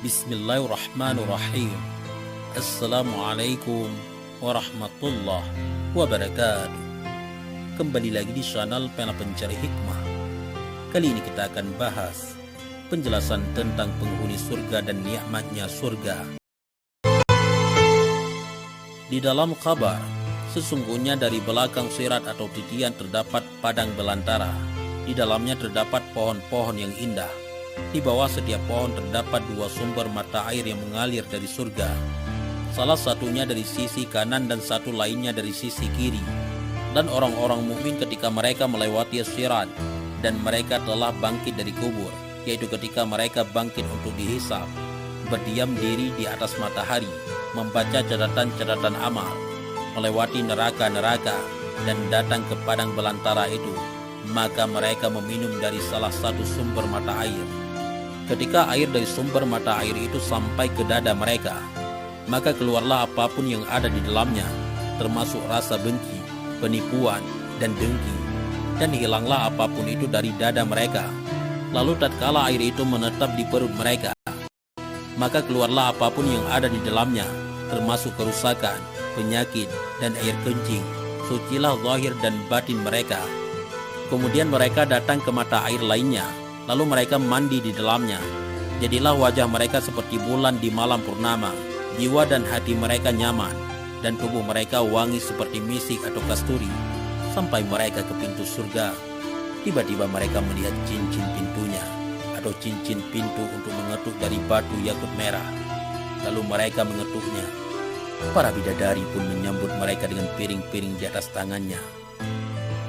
Bismillahirrahmanirrahim. Assalamualaikum warahmatullahi wabarakatuh. Kembali lagi di channel Pena Pencari Hikmah. Kali ini kita akan bahas penjelasan tentang penghuni surga dan nikmatnya surga. Di dalam kabar, sesungguhnya dari belakang sirat atau titian terdapat padang belantara. Di dalamnya terdapat pohon-pohon yang indah. Di bawah setiap pohon terdapat dua sumber mata air yang mengalir dari surga. Salah satunya dari sisi kanan dan satu lainnya dari sisi kiri. Dan orang-orang mukmin ketika mereka melewati sirat dan mereka telah bangkit dari kubur, yaitu ketika mereka bangkit untuk dihisab, berdiam diri di atas matahari, membaca catatan-catatan amal, melewati neraka-neraka dan datang ke padang belantara itu, maka mereka meminum dari salah satu sumber mata air. Ketika air dari sumber mata air itu sampai ke dada mereka, maka keluarlah apapun yang ada di dalamnya, termasuk rasa benci, penipuan, dan dengki, dan hilanglah apapun itu dari dada mereka. Lalu tatkala air itu menetap di perut mereka, maka keluarlah apapun yang ada di dalamnya, termasuk kerusakan, penyakit, dan air kencing. Sucilah zahir dan batin mereka. Kemudian mereka datang ke mata air lainnya, lalu mereka mandi di dalamnya. Jadilah wajah mereka seperti bulan di malam purnama. Jiwa dan hati mereka nyaman, dan tubuh mereka wangi seperti misik atau kasturi. Sampai mereka ke pintu surga, tiba-tiba mereka melihat cincin pintunya, atau cincin pintu untuk mengetuk dari batu yakut merah. Lalu mereka mengetuknya. Para bidadari pun menyambut mereka dengan piring-piring di atas tangannya.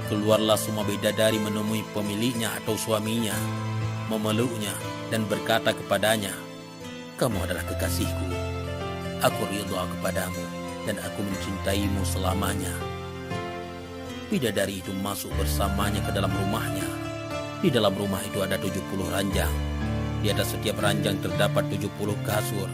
Keluarlah semua bidadari menemui pemiliknya atau suaminya, memeluknya dan berkata kepadanya, "Kamu adalah kekasihku. Aku ridha kepadamu dan aku mencintaimu selamanya." Bidadari itu masuk bersamanya ke dalam rumahnya. Di dalam rumah itu ada 70 ranjang. Di atas setiap ranjang terdapat 70 kasur.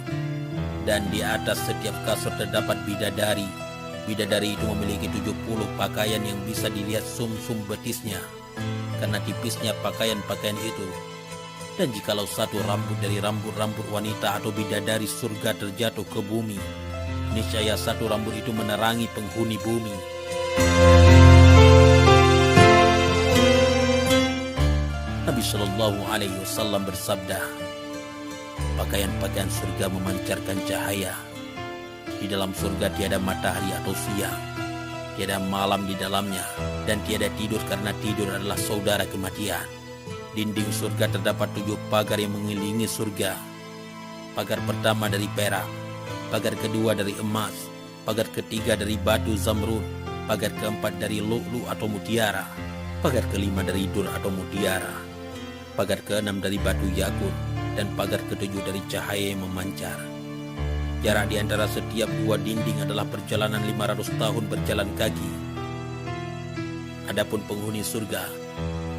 Dan di atas setiap kasur terdapat bidadari. Bidadari itu memiliki 70 pakaian yang bisa dilihat sum-sum betisnya karena tipisnya pakaian-pakaian itu. Dan jikalau satu rambut dari rambut-rambut wanita atau bidadari surga terjatuh ke bumi, niscaya satu rambut itu menerangi penghuni bumi. Nabi Shallallahu Alaihi Wasallam bersabda, pakaian-pakaian surga memancarkan cahaya. Di dalam surga tiada matahari atau siang, tiada malam di dalamnya, dan tiada tidur karena tidur adalah saudara kematian. Dinding surga terdapat 7 pagar yang mengelilingi surga. Pagar pertama dari perak, pagar kedua dari emas, pagar ketiga dari batu zamrud, pagar keempat dari lu'lu atau mutiara, pagar kelima dari dur atau mutiara, pagar keenam dari batu yakut, dan pagar ketujuh dari cahaya yang memancar. Jarak di antara setiap dua dinding adalah perjalanan 500 tahun berjalan kaki. Adapun penghuni surga,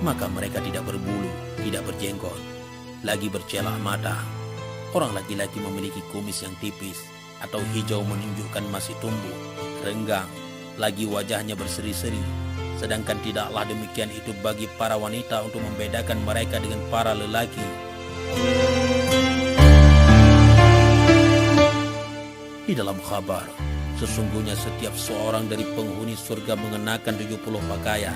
maka mereka tidak berbulu, tidak berjenggot, lagi bercelak mata. Orang laki-laki memiliki kumis yang tipis atau hijau menunjukkan masih tumbuh, renggang, lagi wajahnya berseri-seri. Sedangkan tidaklah demikian itu bagi para wanita untuk membedakan mereka dengan para lelaki. Di dalam kabar, sesungguhnya setiap seorang dari penghuni surga mengenakan 70 pakaian.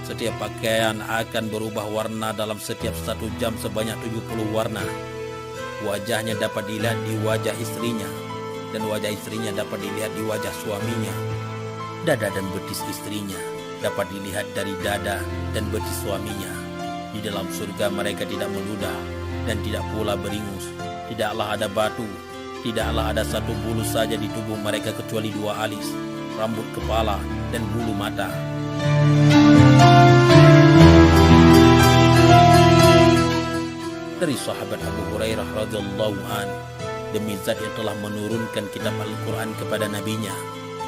Setiap pakaian akan berubah warna dalam setiap 1 jam sebanyak 70 warna. Wajahnya dapat dilihat di wajah istrinya, dan wajah istrinya dapat dilihat di wajah suaminya. Dada dan betis istrinya dapat dilihat dari dada dan betis suaminya. Di dalam surga mereka tidak meludah dan tidak pula beringus. Tidaklah ada batu, tidaklah ada satu bulu saja di tubuh mereka kecuali 2 alis, rambut kepala, dan bulu mata. Dari sahabat Abu Hurairah radhiyallahu an, demi zat yang telah menurunkan kitab Al-Quran kepada nabinya,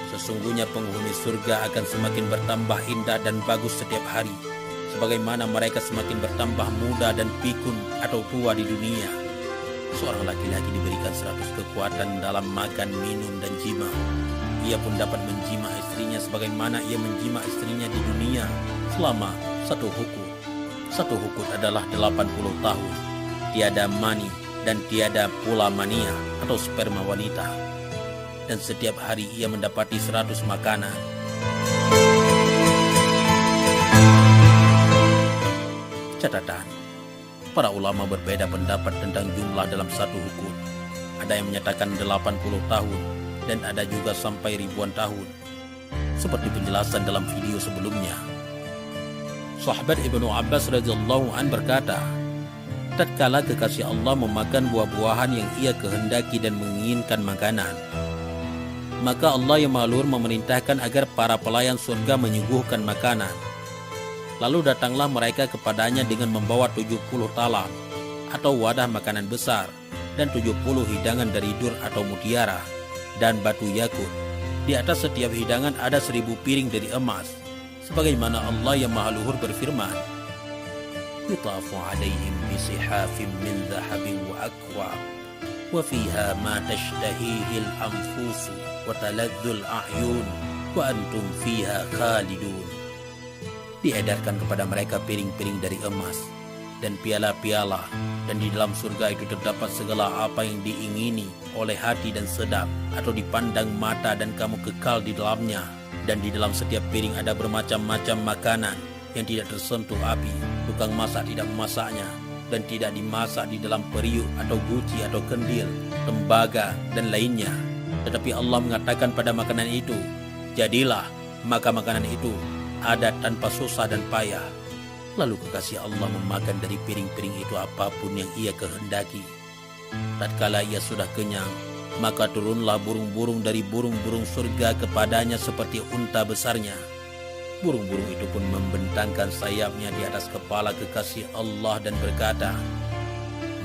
sesungguhnya penghuni surga akan semakin bertambah indah dan bagus setiap hari, sebagaimana mereka semakin bertambah muda dan pikun atau tua di dunia. Seorang laki-laki diberikan 100 kekuatan dalam makan, minum, dan jima. Ia pun dapat menjima istrinya sebagaimana ia menjima istrinya di dunia selama 1 hukut. 1 hukut adalah 80 tahun. Tiada mani dan tiada pula mania atau sperma wanita. Dan setiap hari ia mendapati 100 makanan. Catatan, para ulama berbeda pendapat tentang jumlah dalam satu hukum. Ada yang menyatakan 80 tahun dan ada juga sampai ribuan tahun. Seperti penjelasan dalam video sebelumnya. Sahabat Ibnu Abbas radhiyallahu an berkata, tatkala kekasih Allah memakan buah-buahan yang ia kehendaki dan menginginkan makanan, maka Allah yang Maha Luhur memerintahkan agar para pelayan surga menyuguhkan makanan. Lalu datanglah mereka kepadanya dengan membawa 70 talam atau wadah makanan besar dan 70 hidangan dari dur atau mutiara dan batu yakut. Di atas setiap hidangan ada 1000 piring dari emas, sebagaimana Allah yang Maha Luhur berfirman, yutafu alaihim bisihafim min dhahabin wa akwab wa fiha ma tashtahihil anfusu wa taladzul a'yun wa antum fiha khalidun. Diedarkan kepada mereka piring-piring dari emas dan piala-piala, dan di dalam surga itu terdapat segala apa yang diingini oleh hati dan sedap atau dipandang mata, dan kamu kekal di dalamnya. Dan di dalam setiap piring ada bermacam-macam makanan yang tidak tersentuh api, tukang masak tidak memasaknya, dan tidak dimasak di dalam periuk atau guci atau kendil, tembaga, dan lainnya. Tetapi Allah mengatakan pada makanan itu, jadilah, maka makanan itu ada tanpa susah dan payah. Lalu kekasih Allah memakan dari piring-piring itu apapun yang ia kehendaki. Tatkala ia sudah kenyang, maka turunlah burung-burung dari burung-burung surga kepadanya seperti unta besarnya. Burung-burung itu pun membentangkan sayapnya di atas kepala kekasih Allah dan berkata,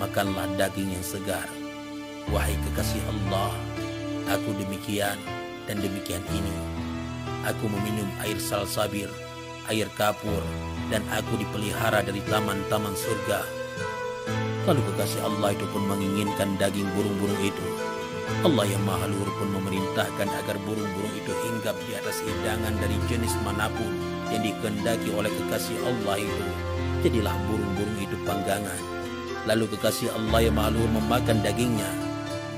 makanlah daging yang segar, wahai kekasih Allah. Aku demikian dan demikian ini. Aku meminum air salsabil, air kapur, dan aku dipelihara dari taman-taman surga. Lalu kekasih Allah itu pun menginginkan daging burung-burung itu. Allah yang Maha Luhur pun memerintahkan agar burung-burung itu hinggap di atas hidangan dari jenis manapun yang dikehendaki oleh kekasih Allah itu. Jadilah burung-burung itu panggangan. Lalu kekasih Allah yang Maha Luhur memakan dagingnya.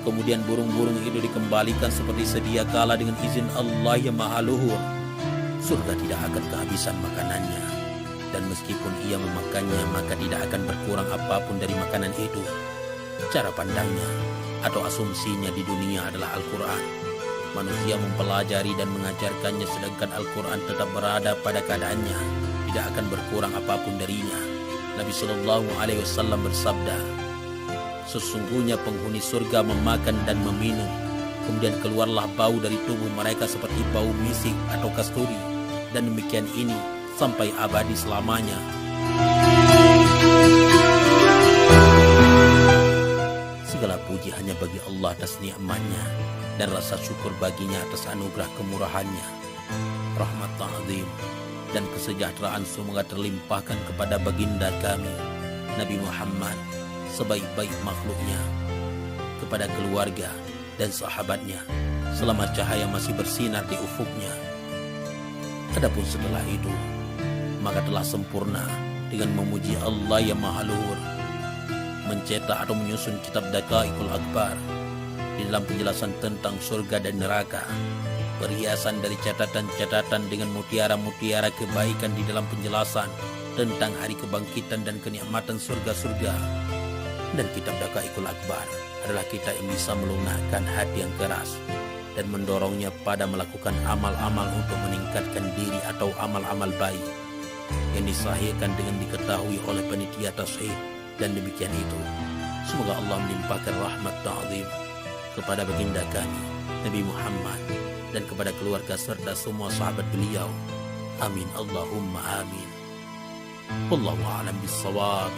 Kemudian burung-burung itu dikembalikan seperti sedia kala dengan izin Allah yang Maha Luhur. Surga tidak akan kehabisan makanannya, dan meskipun ia memakannya maka tidak akan berkurang apapun dari makanan itu. Cara pandangnya atau asumsinya di dunia adalah Al-Quran. Manusia mempelajari dan mengajarkannya, sedangkan Al-Quran tetap berada pada keadaannya, tidak akan berkurang apapun darinya. Nabi SAW bersabda, sesungguhnya penghuni surga memakan dan meminum, kemudian keluarlah bau dari tubuh mereka seperti bau misik atau kasturi, dan demikian ini sampai abadi selamanya. Segala puji hanya bagi Allah atas nikmatnya, dan rasa syukur baginya atas anugerah kemurahannya. Rahmat ta'zim dan kesejahteraan semoga terlimpahkan kepada baginda kami Nabi Muhammad, sebaik-baik makhluknya, kepada keluarga dan sahabatnya selama cahaya masih bersinar di ufuknya. Adapun setelah itu, maka telah sempurna dengan memuji Allah yang Maha Luhur, mencetak atau menyusun kitab Daqaiqul Akbar di dalam penjelasan tentang surga dan neraka, perhiasan dari catatan-catatan dengan mutiara-mutiara kebaikan di dalam penjelasan tentang hari kebangkitan dan kenikmatan surga-surga. Dan kitab Daqaiqul Akbar adalah kitab yang bisa melunakkan hati yang keras dan mendorongnya pada melakukan amal-amal untuk meningkatkan diri atau amal-amal baik yang disahihkan dengan diketahui oleh panitia tashih. Dan demikian itu, semoga Allah melimpahkan rahmat ta'zim kepada baginda kami Nabi Muhammad dan kepada keluarga serta semua sahabat beliau. Amin Allahumma amin. Wallahu a'lam bissawab.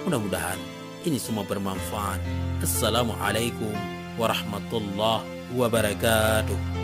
Mudah-mudahan ini semua bermanfaat. Assalamualaikum warahmatullahi wabarakatuh.